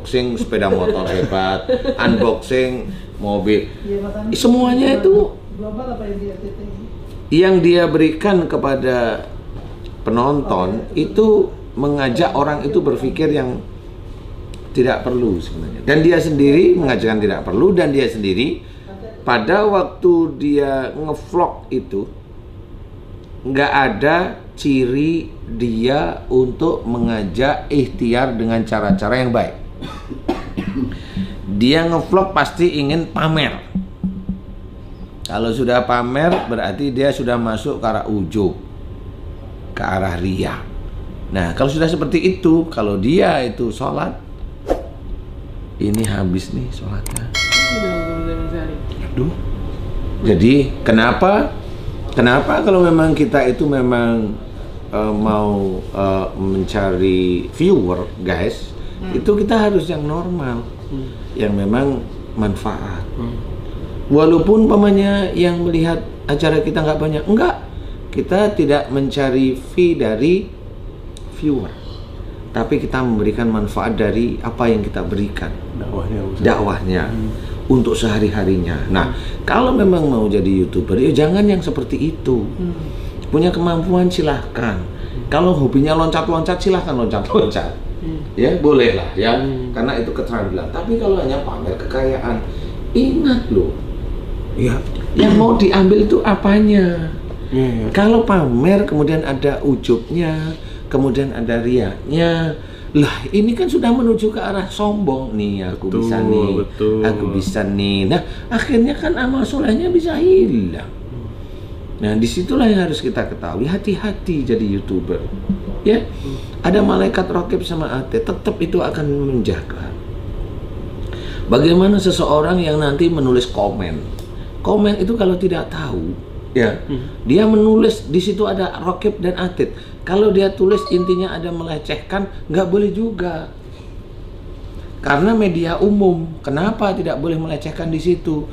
unboxing sepeda motor hebat, unboxing mobil. Semuanya itu yang dia berikan kepada penonton itu mengajak orang itu berpikir yang tidak perlu sebenarnya. Dan dia sendiri mengajarkan tidak perlu, dan dia sendiri pada waktu dia ngevlog itu nggak ada ciri dia untuk mengajak ikhtiar dengan cara-cara yang baik. Dia ngevlog pasti ingin pamer. Kalau sudah pamer berarti dia sudah masuk ke arah ujub, ke arah riya. Nah, kalau sudah seperti itu, kalau dia itu sholat, ini habis nih sholatnya. Aduh. Jadi kenapa kalau memang kita itu memang mau mencari viewer, guys, itu kita harus yang normal, yang memang manfaat. Walaupun pamannya yang melihat acara kita nggak banyak, enggak, kita tidak mencari fee dari viewer, tapi kita memberikan manfaat dari apa yang kita berikan, dakwahnya untuk sehari-harinya. Nah, kalau memang mau jadi YouTuber, ya jangan yang seperti itu. Punya kemampuan silahkan. Kalau hobinya loncat-loncat, silahkan loncat-loncat. Ya, boleh lah ya, karena itu keterampilan. Tapi kalau hanya pamer kekayaan, ingat loh, ya, yang mau diambil itu apanya? Kalau pamer kemudian ada ujubnya, kemudian ada riaknya, lah ini kan sudah menuju ke arah sombong nih, aku bisa nih, aku bisa nih. Nah, akhirnya kan amal solehnya bisa hilang. Nah, disitulah yang harus kita ketahui, hati-hati jadi YouTuber. Ya, ada malaikat raqib sama atid, tetap itu akan menjaga. Bagaimana seseorang yang nanti menulis komen itu kalau tidak tahu, ya, dia menulis di situ ada raqib dan atid. Kalau dia tulis intinya ada melecehkan, nggak boleh juga. Karena media umum, kenapa tidak boleh melecehkan di situ?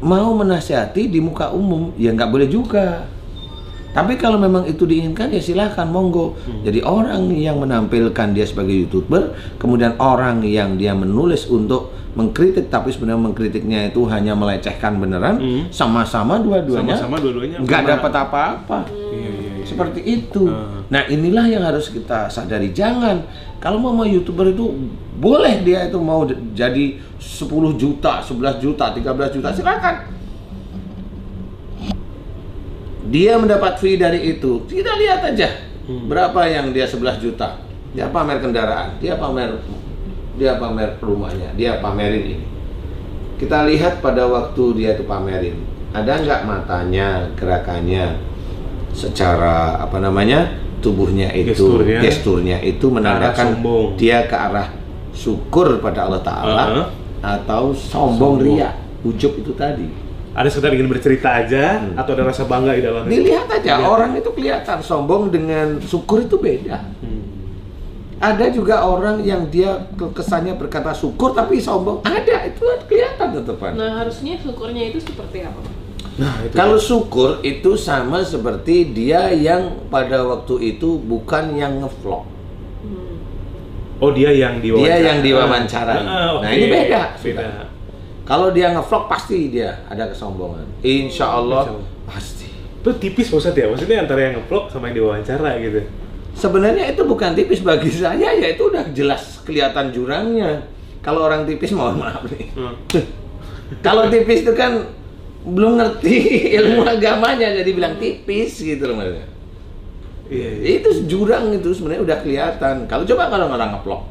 Mau menasihati di muka umum, ya nggak boleh juga. Tapi kalau memang itu diinginkan, ya silahkan, monggo. Jadi orang yang menampilkan dia sebagai YouTuber, kemudian orang yang dia menulis untuk mengkritik, tapi sebenarnya mengkritiknya itu hanya melecehkan beneran, sama-sama dua-duanya nggak dapat apa-apa. Seperti itu. Nah, inilah yang harus kita sadari. Jangan, kalau mau YouTuber itu boleh dia itu mau jadi 10 juta, 11 juta, 13 juta, silakan. Dia mendapat fee dari itu, kita lihat aja berapa yang dia 11 juta. Dia pamer kendaraan, dia pamer rumahnya, dia pamerin ini. Kita lihat pada waktu dia itu pamerin, ada nggak matanya, gerakannya, secara apa namanya, tubuhnya itu, gesturnya itu menandakan dia ke arah syukur pada Allah Ta'ala atau sombong riya, ujub itu tadi. Ada sekedar ingin bercerita aja atau ada rasa bangga di dalamnya? Dilihat aja, orang itu kelihatan sombong dengan syukur itu beda. Ada juga orang yang dia kesannya berkata syukur tapi sombong, ada, itu kelihatan tetepan. Nah, harusnya syukurnya itu seperti apa? Nah, kalau syukur itu sama seperti dia yang pada waktu itu bukan yang ngevlog. Oh, dia yang diwawancarai. Nah, ini beda. Kalau dia ngevlog pasti dia ada kesombongan. Insya Allah pasti. Itu tipis Ustaz ya, maksudnya antara yang ngevlog sama yang diwawancara gitu. Sebenarnya itu bukan tipis bagi saya, ya itu udah jelas kelihatan jurangnya. Kalau orang tipis, mohon maaf nih. Kalau tipis itu kan belum ngerti ilmu agamanya, jadi bilang tipis gitu loh maksudnya. Itu jurang itu sebenarnya udah kelihatan. Kalau orang ngevlog,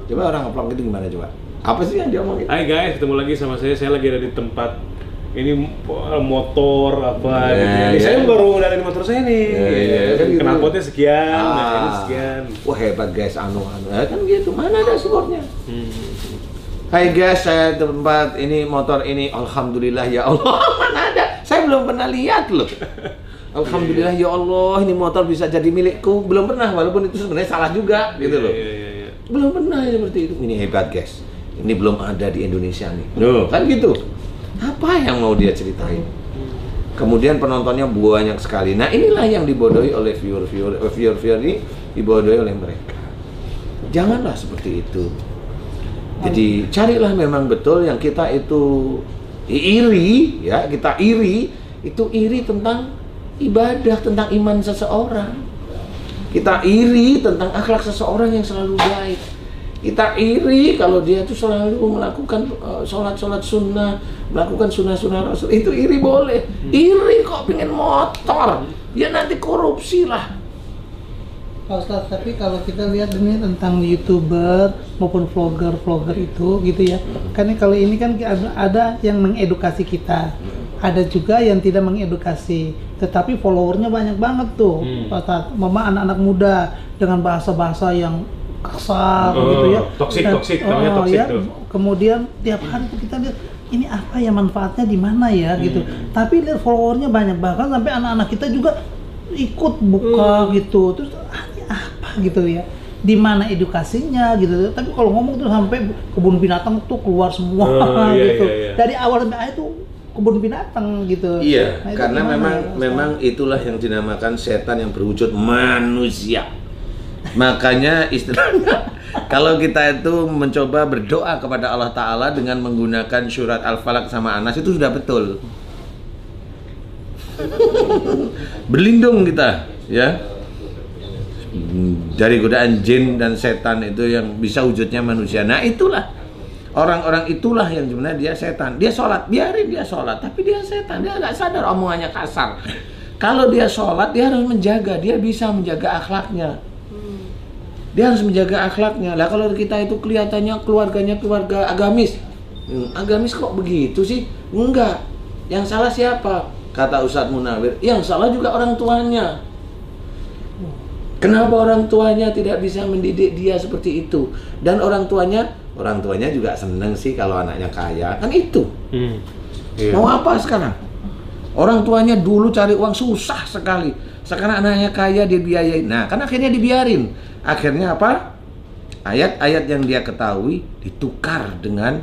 coba orang ngevlog itu gimana coba? Apa sih yang dia omongin? Hai guys, ketemu lagi sama saya lagi ada di tempat ini motor apa gitu. Saya baru dari motor saya nih. Knalpotnya sekian, ini sekian. Wah, hebat guys, kan gitu. Mana ada supportnya? Hai guys, saya tempat ini motor ini, alhamdulillah ya Allah. Mana ada? Saya belum pernah lihat loh. Alhamdulillah ya Allah, ini motor bisa jadi milikku. Belum pernah, walaupun itu sebenarnya salah juga gitu loh. Belum pernah seperti itu. Ini hebat guys. Ini belum ada di Indonesia nih. Kan gitu. Apa yang mau dia ceritain? Kemudian penontonnya banyak sekali. Nah, inilah yang dibodohi oleh viewer ini, dibodohi oleh mereka. Janganlah seperti itu. Jadi carilah memang betul yang kita itu iri, ya kita iri, itu iri tentang ibadah, tentang iman seseorang. Kita iri tentang akhlak seseorang yang selalu baik. Kita iri kalau dia tuh selalu melakukan sholat sunnah, melakukan sunnah Rasul. Itu iri boleh. Iri kok pengen motor, ya nanti korupsi lah. Pak Ustadz, tapi kalau kita lihat ini tentang YouTuber maupun vlogger itu gitu ya, kan kalau ini kan ada yang mengedukasi kita, ada juga yang tidak mengedukasi, tetapi followernya banyak banget tuh, Pak Ustadz. Mama anak-anak muda dengan bahasa-bahasa yang kasar gitu ya, toksik namanya toksik ya, tuh. kemudian tiap hari tuh kita lihat ini apa ya, manfaatnya di mana ya gitu, tapi lihat followernya banyak, bahkan sampai anak-anak kita juga ikut buka gitu, terus apa gitu ya, di mana edukasinya gitu. Tapi kalau ngomong tuh sampai kebun binatang tuh keluar semua gitu. Iya. Dari awal sampai akhir tuh kebun binatang gitu. Iya, nah, karena memang itulah yang dinamakan setan yang berwujud manusia. Makanya istilahnya kalau kita itu mencoba berdoa kepada Allah Ta'ala dengan menggunakan surat Al-Falaq sama An-Nas itu sudah betul. Berlindung kita, ya, dari godaan jin dan setan itu yang bisa wujudnya manusia. Nah itulah orang-orang itulah yang sebenarnya dia setan. Dia sholat, biarin dia sholat, tapi dia setan. Dia nggak sadar omongannya kasar. Kalau dia sholat, dia harus menjaga. Dia bisa menjaga akhlaknya. Dia harus menjaga akhlaknya. Lah kalau kita itu kelihatannya keluarganya keluarga agamis, agamis kok begitu sih? Enggak. Yang salah siapa? Kata Ustadz Munawir, yang salah juga orang tuanya. Kenapa orang tuanya tidak bisa mendidik dia seperti itu? Dan orang tuanya juga seneng sih kalau anaknya kaya. Kan itu. Iya. Mau apa sekarang? Orang tuanya dulu cari uang susah sekali. Sekarang anaknya kaya dibiayain. Nah, kan akhirnya dibiarin. Akhirnya apa? Ayat-ayat yang dia ketahui ditukar dengan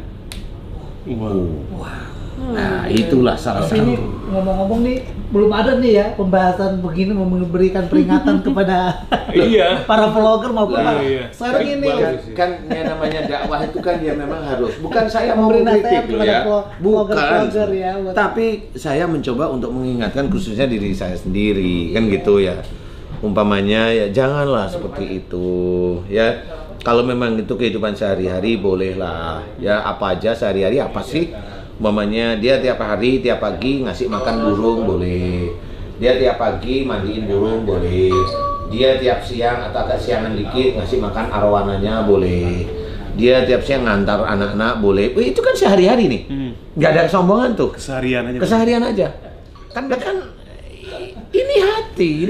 uang. Nah, itulah salah satu. Ini ngomong-ngomong nih, belum ada nih ya pembahasan begini memberikan peringatan kepada para vlogger maupun sekarang ini kan yang namanya dakwah itu kan dia memang harus, bukan saya mau mengkritik ya, bukan, ya, tapi saya mencoba untuk mengingatkan khususnya diri saya sendiri, kan gitu ya. Umpamanya ya janganlah seperti itu ya. Kalau memang itu kehidupan sehari-hari bolehlah ya, apa aja sehari-hari apa sih. Umpamanya dia tiap hari, tiap pagi ngasih makan burung boleh. Dia tiap pagi mandiin burung boleh. Dia tiap siang atau agak siangan dikit ngasih makan arwananya boleh. Dia tiap siang ngantar anak-anak boleh. Itu kan sehari-hari nih. Nggak ada kesombongan tuh. Keseharian aja. Kan ini hati.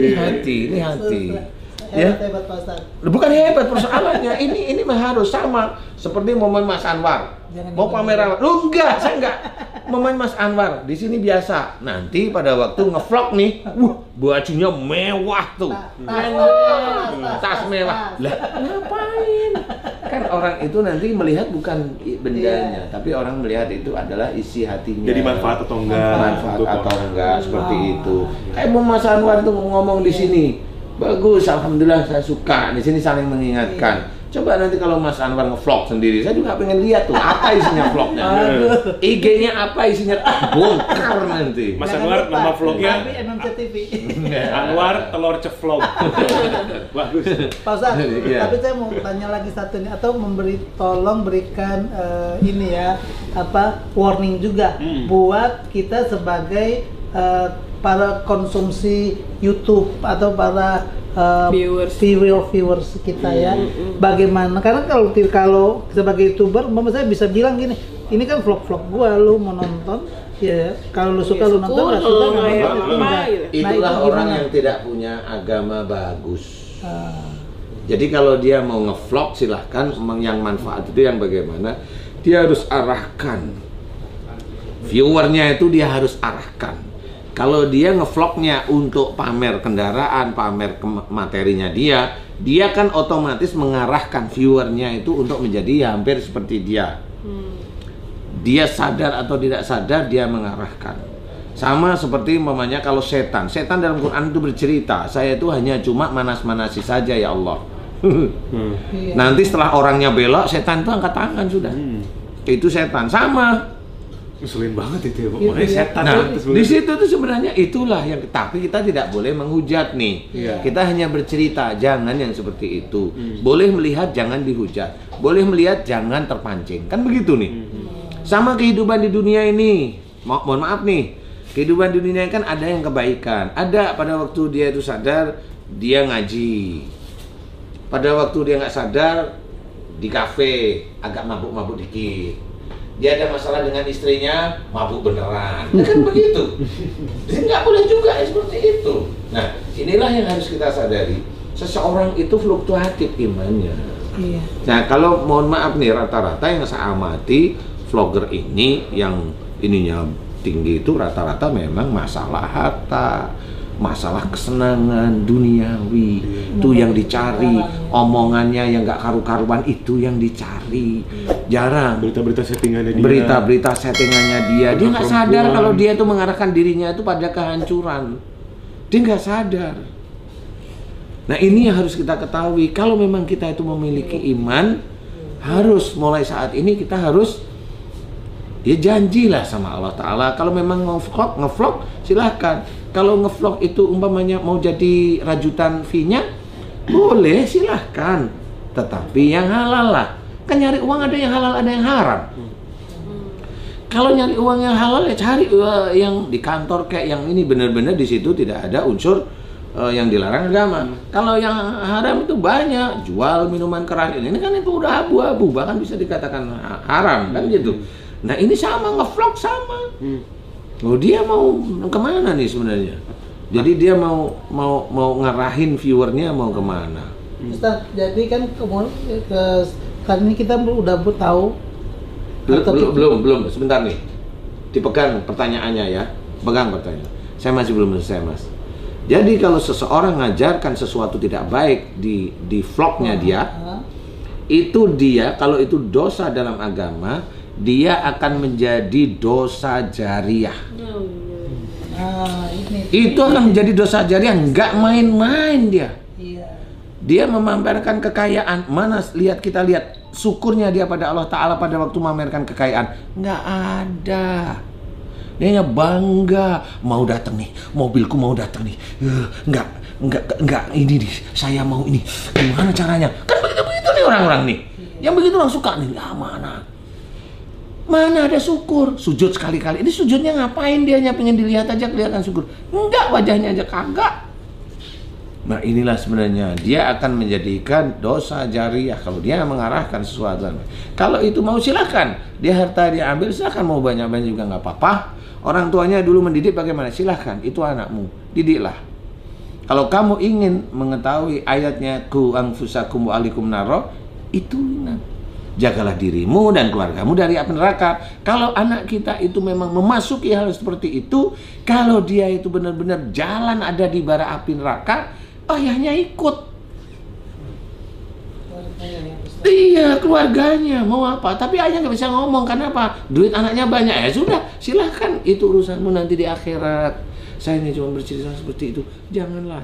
Hebat Pak Ustadz. Bukan hebat persoalannya. Ini mah harus sama seperti momen Mas Anwar. Mau pamer lu enggak, saya enggak. Momen Mas Anwar di sini biasa. Nanti pada waktu ngevlog nih, bajunya mewah tuh. Tas mewah. Lah, ngapain? Kan orang itu nanti melihat bukan bendanya, tapi orang melihat itu adalah isi hatinya. Jadi manfaat atau enggak? Manfaat atau enggak seperti itu. Kayak mau Mas Anwar tuh ngomong di sini. Bagus, alhamdulillah saya suka. Di sini saling mengingatkan. Coba nanti kalau Mas Anwar nge-vlog sendiri, saya juga pengen lihat tuh apa isinya vlognya. IG-nya apa isinya, bongkar nanti. Mas Anwar nama vlognya MMCTV. Anwar telur cevlog. Bagus. Pak Ustadz, tapi saya mau tanya lagi satu nih, atau tolong berikan ini ya, warning juga buat kita sebagai para konsumsi YouTube atau para viewers kita ya. Bagaimana? Karena kalau sebagai YouTuber, saya bisa bilang gini, ini kan vlog gua, lu mau nonton ya, kalau lu suka lu nonton, nggak suka nggak nonton. Itulah orang yang tidak punya agama bagus. Jadi kalau dia mau nge-vlog silahkan, yang manfaat itu yang bagaimana, dia harus arahkan viewernya, itu dia harus arahkan. Kalau dia ngevlognya untuk pamer kendaraan, pamer materinya dia kan otomatis mengarahkan viewernya itu untuk menjadi hampir seperti dia. Dia sadar atau tidak sadar dia mengarahkan. Sama seperti umpamanya kalau setan dalam Quran itu bercerita, saya itu hanya cuma manas-manasi saja ya Allah. Iya. Nanti setelah orangnya belok, setan itu angkat tangan sudah. Itu setan sama. Ngeselin banget itu ya, Pak. Iya, Makanya iya. setan Nah, itu sebenarnya. di situ tuh sebenarnya itulah yang, tapi kita tidak boleh menghujat nih. Iya. Kita hanya bercerita, jangan yang seperti itu. Boleh melihat, jangan dihujat. Boleh melihat, jangan terpancing. Kan begitu nih. Sama kehidupan di dunia ini. Mohon maaf nih. Kehidupan di dunia kan ada yang kebaikan. Ada pada waktu dia itu sadar, dia ngaji. Pada waktu dia nggak sadar, di kafe agak mabuk-mabuk dikit. Dia ada masalah dengan istrinya, mabuk beneran. Kan begitu. Jadi nggak boleh juga ya seperti itu. Nah, inilah yang harus kita sadari. Seseorang itu fluktuatif imannya. Iya. Nah, kalau mohon maaf nih, rata-rata yang saya amati vlogger ini yang ininya tinggi itu rata-rata memang masalah harta, masalah kesenangan duniawi, itu yang dicari. Omongannya yang nggak karu-karuan itu yang dicari. Jarang Berita-berita settingannya dia. berita-berita settingannya dia nggak Perempuan. sadar kalau dia itu mengarahkan dirinya itu pada kehancuran. Dia nggak sadar. Nah, ini yang harus kita ketahui. Kalau memang kita itu memiliki iman, harus mulai saat ini kita harus ya janjilah sama Allah Ta'ala. Kalau memang mau ngevlog silahkan. Kalau ngevlog itu umpamanya mau jadi rajutan fee-nya, boleh silahkan. Tetapi yang halal lah. Kan nyari uang ada yang halal, ada yang haram. Kalau nyari uang yang halal ya cari yang di kantor kayak yang ini, benar-benar di situ tidak ada unsur yang dilarang agama. Kalau yang haram itu banyak, jual minuman keras ini kan itu udah abu-abu, bahkan bisa dikatakan haram kan gitu. Nah, ini sama ngevlog sama. Oh, dia mau kemana nih sebenarnya? Jadi dia mau ngarahin viewernya mau kemana? Ustaz, jadi kan kali ini kita udah tahu. Belum, sebentar nih. Dipegang pertanyaannya ya. Pegang pertanyaan. Saya masih belum selesai, Mas. Jadi kalau seseorang ngajarkan sesuatu tidak baik di vlognya dia, itu dia kalau itu dosa dalam agama, dia akan menjadi dosa jariah. Itu akan menjadi dosa jariah, nggak main-main dia. Iya. Dia memamerkan kekayaan. Mana kita lihat syukurnya dia pada Allah Ta'ala pada waktu memamerkan kekayaan. Nggak ada. Dia hanya bangga, mau datang nih, mobilku mau datang nih. Enggak ini nih, saya mau ini. Gimana caranya? Kan begitu nih orang-orang nih. Yang begitu orang suka nih, mana ada syukur? Sujud sekali-kali. Ini sujudnya ngapain dia? Hanya pengen dilihat aja, kelihatan syukur. Enggak, wajahnya aja kagak. Nah, inilah sebenarnya dia akan menjadikan dosa jariah kalau dia mengarahkan sesuatu. Kalau itu mau silakan, dia harta dia ambil silakan, mau banyak-banyak juga nggak apa-apa. Orang tuanya dulu mendidik bagaimana? Silahkan, itu anakmu, didiklah. Kalau kamu ingin mengetahui ayatnya ku anfusakum wa alikum naro, itu jagalah dirimu dan keluargamu dari api neraka. Kalau anak kita itu memang memasuki hal seperti itu, kalau dia itu benar-benar jalan ada di bara api neraka, ayahnya ikut. Iya, keluarganya mau apa? Tapi ayah nggak bisa ngomong karena apa? Duit anaknya banyak. Ya sudah, silahkan itu urusanmu nanti di akhirat. Saya ini cuma bercerita seperti itu. Janganlah.